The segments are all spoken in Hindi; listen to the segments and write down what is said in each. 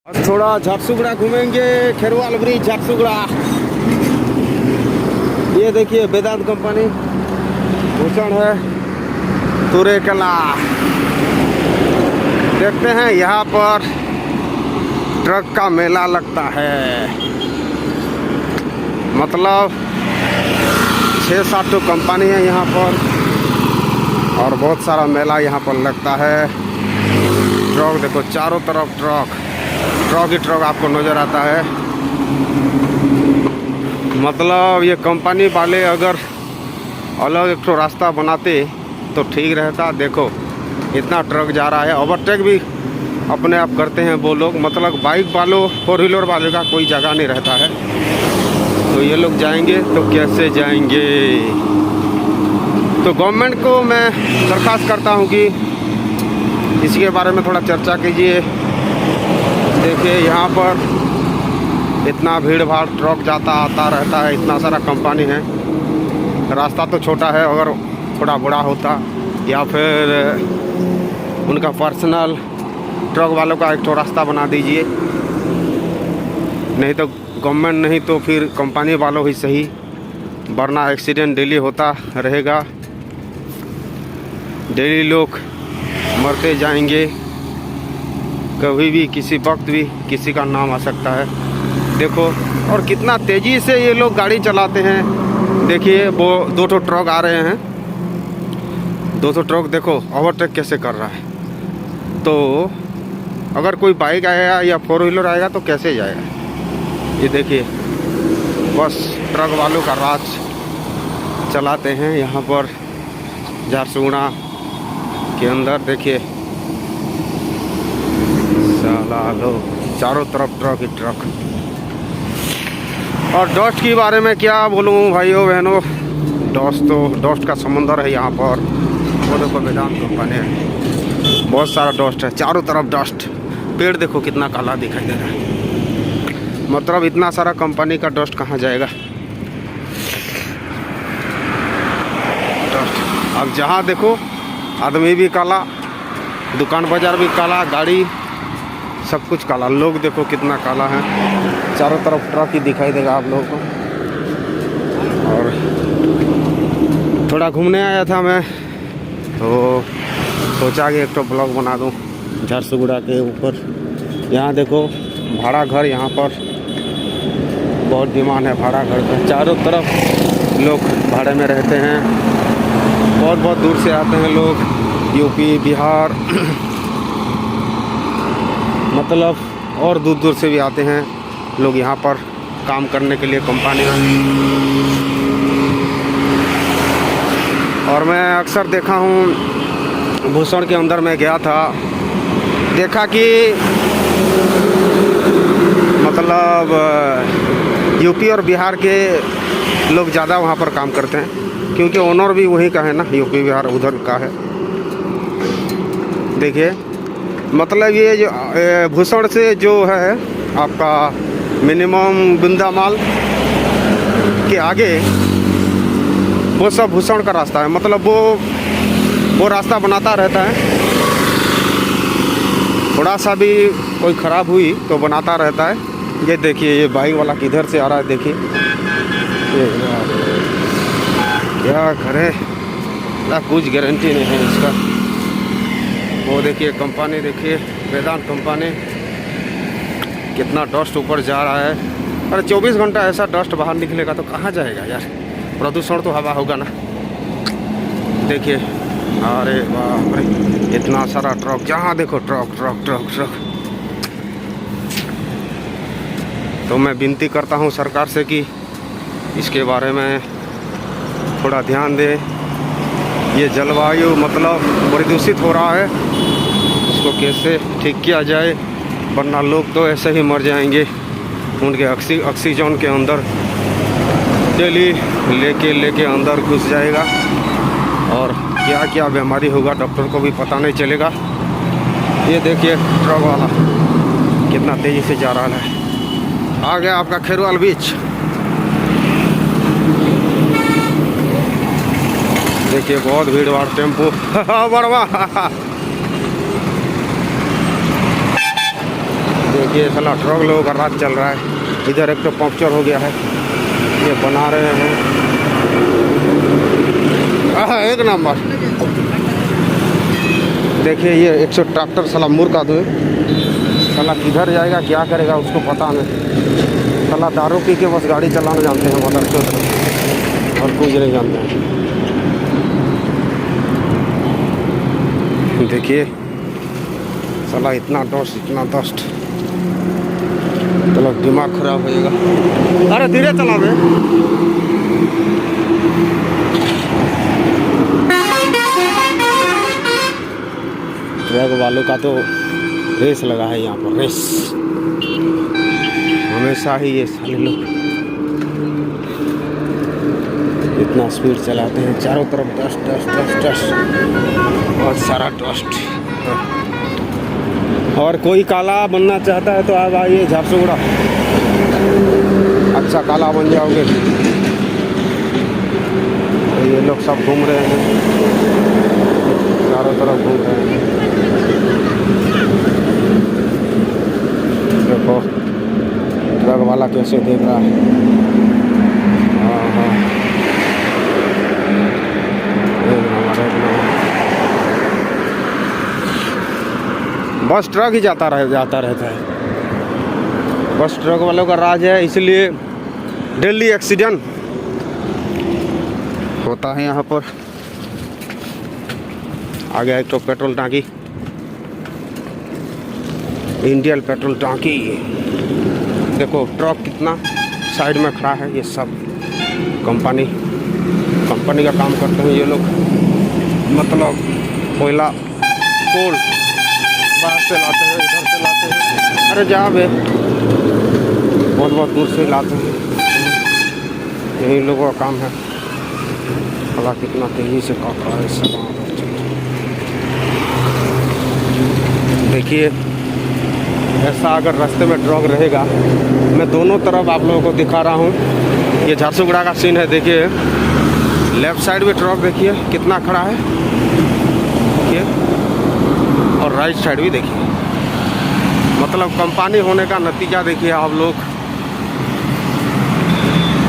थोड़ा झारसुगड़ा घूमेंगे, खेरवाल ब्रिज झारसुगड़ा। ये देखिए वेदांत कंपनी, भूषण है, तुरेकला। देखते हैं यहाँ पर ट्रक का मेला लगता है। मतलब 6-7 तो कंपनी है यहाँ पर और बहुत सारा मेला यहाँ पर लगता है। ट्रक देखो, चारों तरफ ट्रक ही ट्रक आपको नज़र आता है। मतलब ये कंपनी वाले अगर अलग एक रास्ता बनाते तो ठीक रहता। देखो इतना ट्रक जा रहा है, ओवरटेक भी अपने आप करते हैं वो लोग। मतलब बाइक वालों, 4 व्हीलर वालों का कोई जगह नहीं रहता है। तो ये लोग जाएंगे तो कैसे जाएंगे? तो गवर्नमेंट को मैं दरख्वास्त करता हूँ कि इसके बारे में थोड़ा चर्चा कीजिए। देखिए यहाँ पर इतना भीड़ भाड़, ट्रक जाता आता रहता है, इतना सारा कंपनी है। रास्ता तो छोटा है, अगर थोड़ा बड़ा होता या फिर उनका पर्सनल ट्रक वालों का एक तो रास्ता बना दीजिए। नहीं तो गवर्नमेंट, नहीं तो फिर कंपनी वालों ही सही, वरना एक्सीडेंट डेली होता रहेगा। डेली लोग मरते जाएंगे, कभी भी किसी वक्त भी किसी का नाम आ सकता है। देखो और कितना तेज़ी से ये लोग गाड़ी चलाते हैं। देखिए वो 2 ट्रक आ रहे हैं, 2 ट्रक देखो ओवरटेक कैसे कर रहा है। तो अगर कोई बाइक आएगा या 4 व्हीलर आएगा तो कैसे जाएगा? ये देखिए बस ट्रक वालों का राज चलाते हैं यहाँ पर झारसुगड़ा के अंदर। देखिए साला लोग, चारों तरफ ट्रक ही ट्रक। और डस्ट के बारे में क्या बोलूँ भाइयों बहनों, डस्ट का समंदर है यहाँ पर। वो देखो वेदांत कंपनी है, बहुत सारा डस्ट है, चारों तरफ डस्ट। पेड़ देखो कितना काला दिखाई दे रहा है। मतलब इतना सारा कंपनी का डस्ट कहाँ जाएगा? डस्ट अब जहाँ देखो आदमी भी काला, दुकान बाजार भी काला, गाड़ी सब कुछ काला। लोग देखो कितना काला है, चारों तरफ ट्रक ही दिखाई देगा आप लोगों को। और थोड़ा घूमने आया था मैं, तो सोचा कि एक तो ब्लॉग बना दूं झारसुगड़ा के ऊपर। यहाँ देखो भाड़ा घर, यहाँ पर बहुत डिमांड है भाड़ा घर का। चारों तरफ लोग भाड़े में रहते हैं, बहुत दूर से आते हैं लोग, यूपी, बिहार मतलब और दूर से भी आते हैं लोग यहाँ पर काम करने के लिए कंपनियाँ। और मैं अक्सर देखा हूँ, भूषण के अंदर मैं गया था, देखा कि मतलब यूपी और बिहार के लोग ज़्यादा वहाँ पर काम करते हैं, क्योंकि ओनर भी वहीं का है ना, यूपी बिहार उधर का है। देखिए मतलब ये जो भूषण से जो है आपका मिनिमम बिंदामाल के आगे वो सब भूषण का रास्ता है। मतलब वो रास्ता बनाता रहता है, थोड़ा सा भी कोई ख़राब हुई तो बनाता रहता है। ये देखिए ये बाइक वाला किधर से आ रहा है, देखिए ये क्या करे ना, कुछ गारंटी नहीं है इसका। वो देखिए कंपनी, देखिए वेदांत कंपनी, कितना डस्ट ऊपर जा रहा है। अरे 24 घंटा ऐसा डस्ट बाहर निकलेगा तो कहाँ जाएगा यार? प्रदूषण तो हवा होगा ना। देखिए अरे बाप रे, इतना सारा ट्रक, जहाँ देखो ट्रक ट्रक ट्रक ट्रक। तो मैं विनती करता हूँ सरकार से कि इसके बारे में थोड़ा ध्यान दे। ये जलवायु मतलब प्रदूषित हो रहा है, उसको कैसे ठीक किया जाए, वरना लोग तो ऐसे ही मर जाएंगे। उनके ऑक्सीजन के अंदर डेली लेके अंदर घुस जाएगा और क्या क्या बीमारी होगा डॉक्टर को भी पता नहीं चलेगा। ये देखिए ट्रक वाला कितना तेज़ी से जा रहा है। आ गया आपका खेरवाल बीच। देखिए बहुत भीड़ भाड़, टेम्पो बड़वा देखिए साला ट्रक लोगों का राज चल रहा है। इधर एक तो पंक्चर हो गया है, ये बना रहे हैं। एक नंबर। देखिए ये 100 ट्रैक्टर साला मूर्ख आदमी, साला किधर जाएगा क्या करेगा उसको पता नहीं। साला दारू पी के बस गाड़ी चलाना जानते हैं मदर, और कुछ नहीं जानते हैं। देखिए साला इतना डस्ट, चलो दिमाग खराब हो जाएगा। अरे धीरे चला बे। ट्रक वालों का तो रेस लगा है यहाँ पर, रेस हमेशा ही। ये साले लोग इतना स्पीड चलाते हैं, चारों तरफ डस्ट, बहुत सारा डस्ट। और कोई काला बनना चाहता है तो आप आइए झारसुगुड़ा, अच्छा काला बन जाओगे। तो ये लोग सब घूम रहे हैं, चारों तरफ घूम रहे हैं। देखो ट्रक वाला कैसे देख रहा है। हाँ बस ट्रक ही जाता रहता है। बस ट्रक वालों का राज है, इसलिए डेली एक्सीडेंट होता है यहाँ पर। आ गया एक तो पेट्रोल टांकी, इंडियन पेट्रोल टांकी। देखो ट्रक कितना साइड में खड़ा है। ये सब कंपनी का काम करते हैं ये लोग, मतलब कोयला कोल बाहर से लाते हैं, इधर से लाते हैं। अरे जा बे, बहुत दूर से लाते हैं। यही लोगों का काम है। भला कितना तेजी से काट रहा है सब। देखिए ऐसा अगर रास्ते में ट्रक रहेगा, मैं दोनों तरफ आप लोगों को दिखा रहा हूँ। ये झारसुगुड़ा का सीन है। देखिए लेफ्ट साइड में ट्रक देखिए कितना खड़ा है, देखिए, और राइट साइड भी देखिए। मतलब कंपनी होने का नतीजा देखिए आप लोग।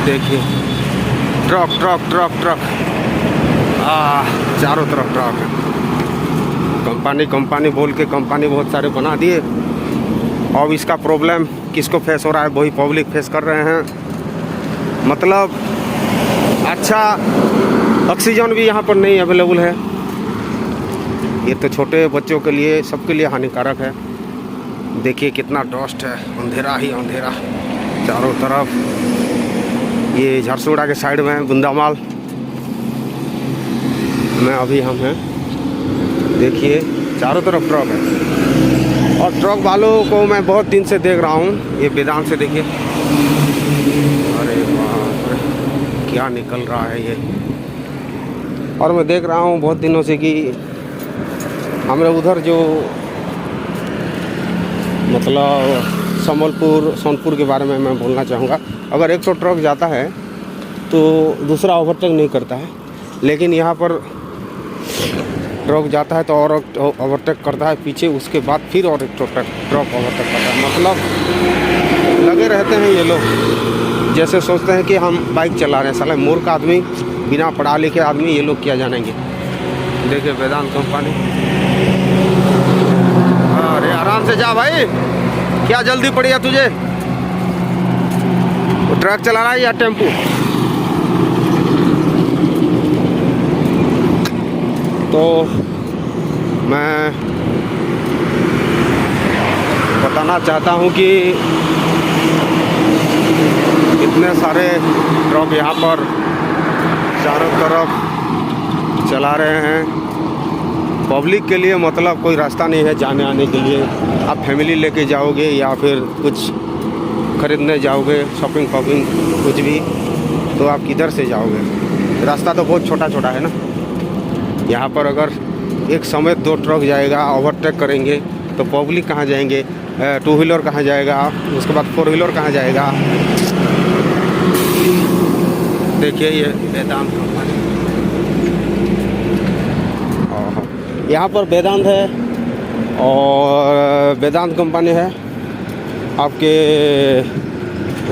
देखिए ट्रक चारों तरफ ट्रक। कंपनी बोल के कंपनी बहुत सारे बना दिए। अब इसका प्रॉब्लम किसको फेस हो रहा है, वही पब्लिक फेस कर रहे हैं। मतलब अच्छा ऑक्सीजन भी यहाँ पर नहीं अवेलेबल है। ये तो छोटे बच्चों के लिए, सबके लिए हानिकारक है। देखिए कितना डस्ट है, अंधेरा ही अंधेरा चारों तरफ। ये झारसुगुड़ा के साइड में बुंदामाल में अभी हम हैं। देखिए चारों तरफ ट्रक है, और ट्रक वालों को मैं बहुत दिन से देख रहा हूँ। ये वेदांत से देखिए, अरे बाप रे क्या निकल रहा है ये। और मैं देख रहा हूँ बहुत दिनों से कि हमारे उधर जो मतलब संबलपुर सोनपुर के बारे में मैं बोलना चाहूँगा। अगर एक तो ट्रक जाता है तो दूसरा ओवरटेक नहीं करता है, लेकिन यहाँ पर ट्रक जाता है तो और ओवरटेक करता है पीछे, उसके बाद फिर और एक ट्रक ओवरटेक करता है। मतलब लगे रहते हैं ये लोग, जैसे सोचते हैं कि हम बाइक चला रहे हैं। साले मूर्ख आदमी, बिना पढ़ा लिखे आदमी, ये लोग क्या जानेंगे। देखिए वेदांत कंपनी। अरे आराम से जा भाई, क्या जल्दी पड़ी है तुझे। वो ट्रक चला रहा है या टेम्पू। तो मैं बताना चाहता हूँ कि इतने सारे ट्रक यहाँ पर चारों तरफ चला रहे हैं। पब्लिक के लिए मतलब कोई रास्ता नहीं है जाने आने के लिए। आप फैमिली लेके जाओगे या फिर कुछ खरीदने जाओगे, शॉपिंग कुछ भी, तो आप किधर से जाओगे। रास्ता तो बहुत छोटा छोटा है ना। यहाँ पर अगर एक समय 2 ट्रक जाएगा, ओवरटेक करेंगे, तो पब्लिक कहाँ जाएंगे, 2 व्हीलर कहाँ जाएगा, उसके बाद 4 व्हीलर कहाँ जाएगा। देखिए ये वेदांत कंपनी, यहाँ पर वेदांत है और वेदांत कंपनी है। आपके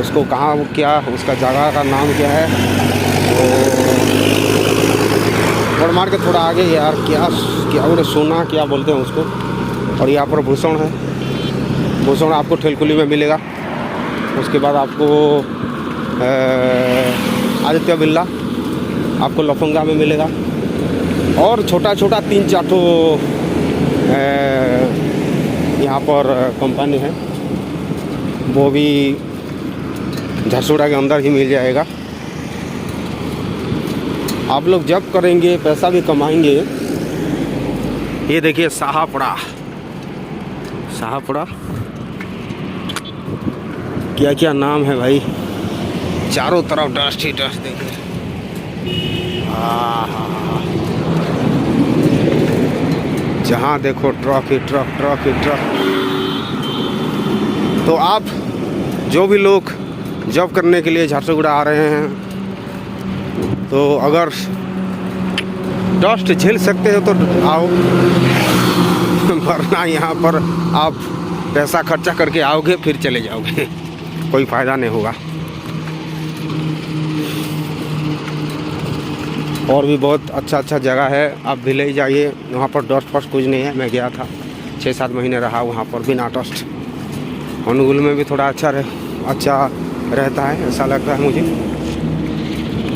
उसको कहाँ क्या उसका जगह का नाम क्या है, तो और मार के थोड़ा आगे यार, क्या क्या बोले, सोना क्या बोलते हैं उसको। और यहाँ पर भूषण है, भूषण आपको ठेलकुली में मिलेगा। उसके बाद आपको आदित्य बिरला आपको लफंगा में मिलेगा। और छोटा छोटा 3-4 ठो यहाँ पर कंपनी है, वो भी झरसुगड़ा के अंदर ही मिल जाएगा। आप लोग जब करेंगे पैसा भी कमाएंगे। ये देखिए शाहपुरा, शाहपुरा क्या क्या नाम है भाई, चारों तरफ डस्ट ही डस्ट। देखिए जहाँ देखो ट्रक ही ट्रक, ट्रक ही ट्रक। तो आप जो भी लोग जॉब करने के लिए झारसुगुड़ा आ रहे हैं, तो अगर डस्ट झेल सकते हो तो आओ, वरना यहाँ पर आप पैसा खर्चा करके आओगे फिर चले जाओगे, कोई फ़ायदा नहीं होगा। और भी बहुत अच्छा अच्छा जगह है, आप भी ले जाइए। वहाँ पर डस्ट फस्ट कुछ नहीं है। मैं गया था, 6-7 महीने रहा वहाँ पर बिना डस्ट। अनुगुल में भी थोड़ा अच्छा रहता है, ऐसा लगता है मुझे।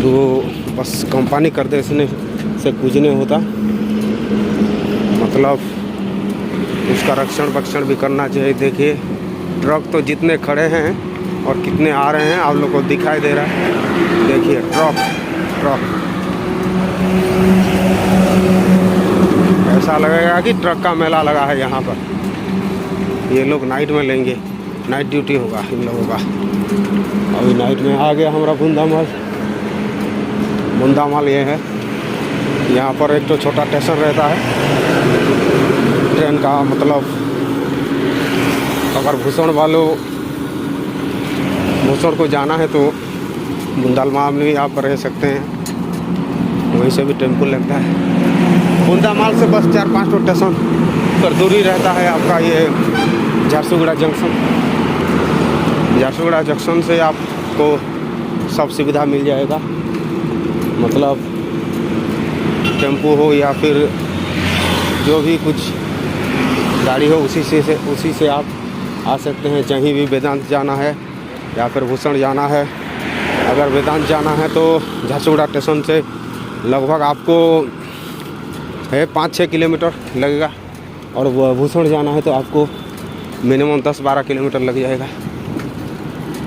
तो बस कंपनी कर दे इसने से कुछ नहीं होता, मतलब उसका रक्षण भी करना चाहिए। देखिए ट्रक तो जितने खड़े हैं और कितने आ रहे हैं आप लोग को दिखाई दे रहा है। देखिए ट्रक ट्रक, ऐसा लगेगा कि ट्रक का मेला लगा है यहाँ पर। ये लोग नाइट में लेंगे, नाइट ड्यूटी होगा इन लोगों का। अभी नाइट में आ गया हमारा बुंदामाल। बुंदामाल ये है, यहाँ पर एक तो छोटा स्टेशन रहता है ट्रेन का। मतलब अगर भूषण को जाना है तो बुंदामाल में आप रह सकते हैं, वहीं से भी टेम्पो लगता है। बुंदामाल से बस 4-5 स्टेशन पर दूरी रहता है आपका ये झारसुगुड़ा जंक्शन। झारसुगुड़ा जंक्शन से आपको सब सुविधा मिल जाएगा, मतलब टेम्पो हो या फिर जो भी कुछ गाड़ी हो, उसी से आप आ सकते हैं। कहीं भी वेदांत जाना है या फिर भूषण जाना है, अगर वेदांत जाना है तो झारसुगुड़ा स्टेशन से लगभग आपको 5-6 किलोमीटर लगेगा, और भूषण जाना है तो आपको मिनिमम 10-12 किलोमीटर लग जाएगा।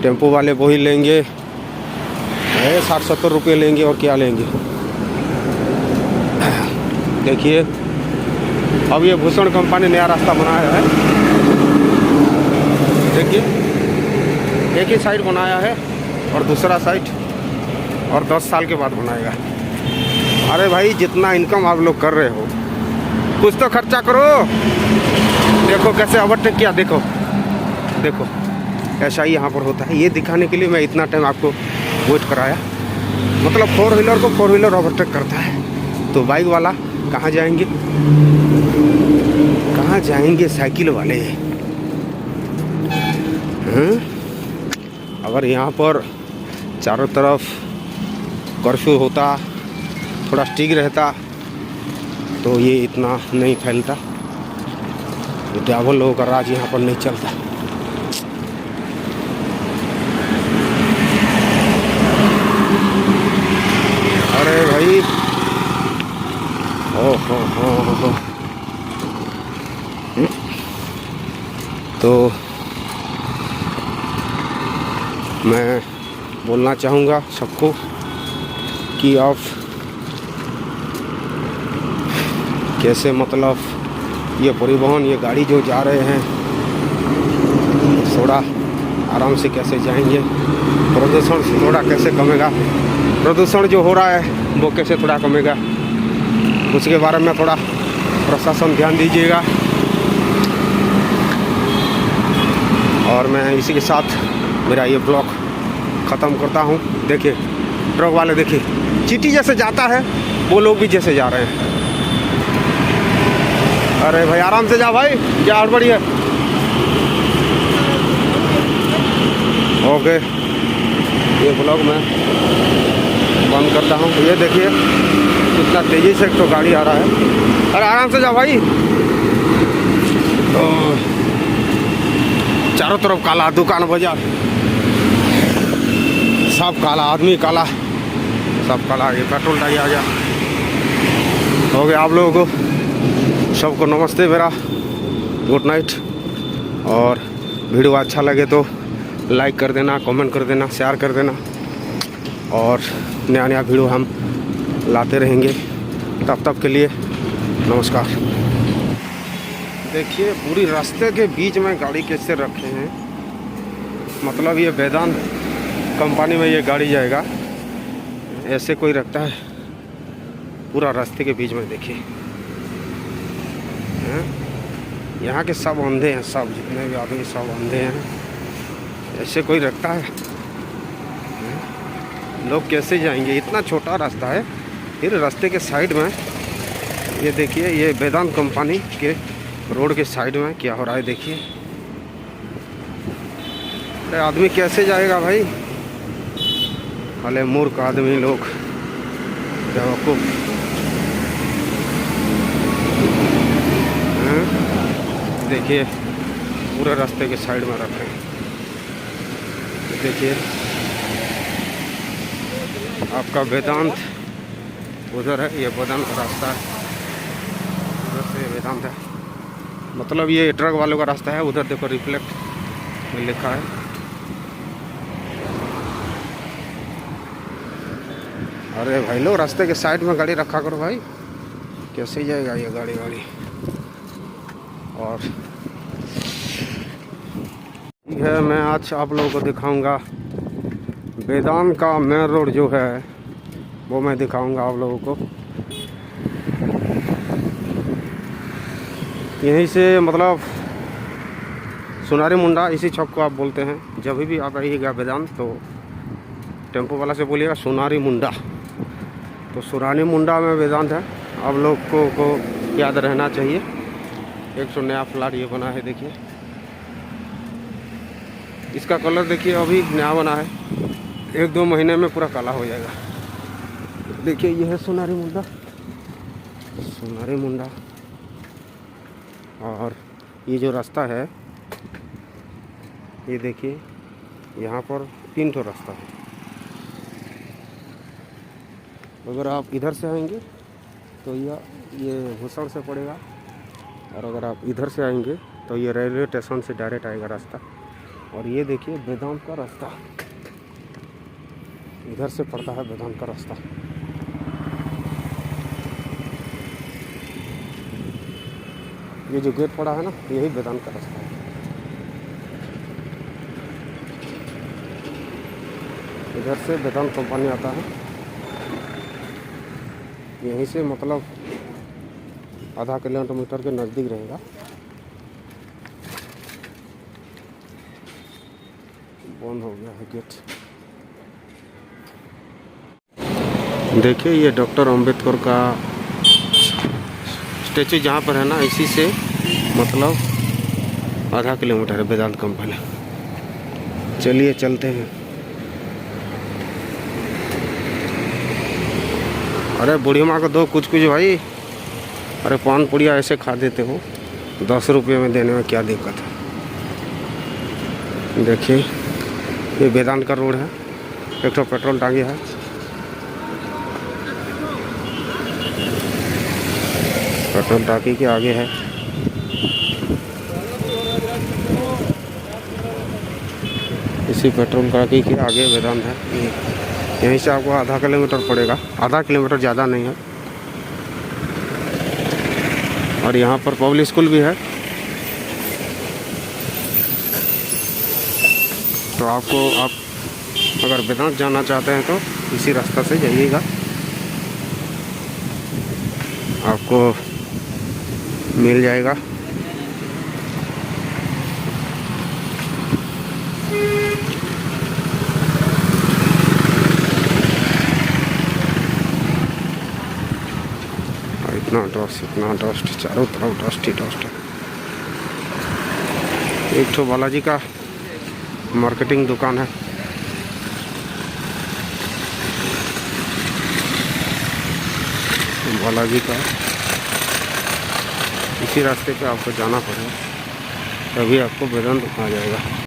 टेम्पो वाले वही लेंगे 60-70 रुपये लेंगे, और क्या लेंगे। देखिए अब ये भूषण कंपनी नया रास्ता बनाया है। देखिए एक ही साइड बनाया है और दूसरा साइड और 10 साल के बाद बनाएगा। अरे भाई जितना इनकम आप लोग कर रहे हो कुछ तो खर्चा करो। देखो कैसे ओवरटेक किया, देखो देखो ऐसा ही यहाँ पर होता है। ये दिखाने के लिए मैं इतना टाइम आपको वेट कराया। मतलब 4 व्हीलर को 4 व्हीलर ओवरटेक करता है, तो बाइक वाला कहाँ जाएंगे, कहाँ जाएंगे साइकिल वाले। अगर यहाँ पर चारों तरफ कर्फ्यू होता, थोड़ा स्ट्रिक्ट रहता, तो ये इतना नहीं फैलता। ड्राइवर लोगों का राज यहाँ पर नहीं चलता। अरे भाई हो। तो मैं बोलना चाहूँगा सबको कि आप कैसे, मतलब ये परिवहन, ये गाड़ी जो जा रहे हैं थोड़ा आराम से कैसे जाएंगे, प्रदूषण थोड़ा कैसे कमेगा, प्रदूषण जो हो रहा है वो कैसे थोड़ा कमेगा, उसके बारे में थोड़ा प्रशासन ध्यान दीजिएगा। और मैं इसी के साथ मेरा ये ब्लॉग ख़त्म करता हूँ। देखिए ट्रक वाले, देखिए चींटी जैसे जाता है, वो लोग भी जैसे जा रहे हैं। अरे भाई आराम से जा भाई, क्या हड़बड़ी है। ओके, ये ब्लॉग मैं बंद करता हूँ। ये देखिए कितना तेज़ी से एक तो गाड़ी आ रहा है। अरे आराम से जाओ भाई। चारों तरफ काला, दुकान बाजार सब काला, आदमी काला, सब काला। ये पेट्रोल टाइम आ गया। हो गया। आप लोगों को सबको नमस्ते, मेरा गुड नाइट। और वीडियो अच्छा लगे तो लाइक कर देना, कमेंट कर देना, शेयर कर देना। और नया नया वीडियो हम लाते रहेंगे। तब के लिए नमस्कार। देखिए पूरी रास्ते के बीच में गाड़ी कैसे रखे हैं। मतलब ये वेदांत कंपनी में ये गाड़ी जाएगा, ऐसे कोई रखता है पूरा रास्ते के बीच में। देखिए यहाँ के सब अंधे हैं, सब जितने भी आदमी सब अंधे हैं। ऐसे कोई रखता है? लोग कैसे जाएंगे? इतना छोटा रास्ता है। फिर रास्ते के साइड में ये देखिए, ये वेदांत कंपनी के रोड के साइड में क्या हो रहा है। देखिए अरे आदमी कैसे जाएगा भाई? अरे मूर्ख आदमी लोग, बेवकूफ़। देखिए पूरे रास्ते के साइड में रखे हैं। देखिए आपका वेदांत उधर है, ये वेदांत का रास्ता है। उधर से वेदांत है, मतलब ये ट्रक वालों का रास्ता है। उधर देखो रिफ्लेक्ट में लिखा है। अरे भाई लोग रास्ते के साइड में गाड़ी रखा करो भाई, कैसे जाएगा ये गाड़ी। और ठीक है, मैं आज आप लोगों को दिखाऊंगा वेदांत का मेन रोड जो है, वो मैं दिखाऊंगा आप लोगों को। यहीं से मतलब सोनारी मुंडा, इसी चौक को आप बोलते हैं। जब भी आप आइएगा वेदांत तो टेम्पो वाला से बोलिएगा सोनारी मुंडा। तो सोनारी मुंडा में वेदांत है। आप लोग को याद रहना चाहिए। एक नया फ्लैट ये बना है। देखिए इसका कलर देखिए, अभी नया बना है। 1-2 महीने में पूरा काला हो जाएगा। देखिए ये है सोनारी मुंडा, सोनारी मुंडा। और ये जो रास्ता है, ये देखिए यहाँ पर 3 ठो रास्ता है। अगर आप इधर से आएंगे तो ये भूसड़ से पड़ेगा, और अगर आप इधर से आएंगे तो ये रेलवे स्टेशन से डायरेक्ट आएगा रास्ता। और ये देखिए वेदांत का रास्ता, इधर से पड़ता है वेदांत का रास्ता। ये जो गेट पड़ा है ना, यही वेदांत का रास्ता है। इधर से वेदांत कंपनी आता है, यहीं से मतलब आधा किलोमीटर के नज़दीक रहेगा। बंद हो गया है गेट। देखिए ये डॉक्टर अंबेडकर का स्टैचू जहाँ पर है ना, इसी से मतलब आधा किलोमीटर है वेदांत कंपनी। चलिए चलते हैं। अरे बूढ़ी माँ को दो कुछ भाई। अरे पान पुड़िया ऐसे खा देते हो, 10 रुपये में देने में क्या दिक्कत है। देखिए ये वेदांत का रोड है। एक तो पेट्रोल टांगी है। पेट्रोल टांकी के आगे है। इसी पेट्रोल टांकी के आगे वेदांत है। यहीं से आपको आधा किलोमीटर पड़ेगा, आधा किलोमीटर, ज़्यादा नहीं है। और यहाँ पर पब्लिक स्कूल भी है। तो आप अगर वेदांत जाना चाहते हैं तो इसी रास्ता से जाइएगा, आपको मिल जाएगा। इतना डस्ट, चारों तरफ डस्ट ही डस्ट है। एक तो बालाजी का मार्केटिंग दुकान है। बालाजी का इसी रास्ते पे आपको जाना पड़ेगा, तभी आपको वेदांत आ जाएगा।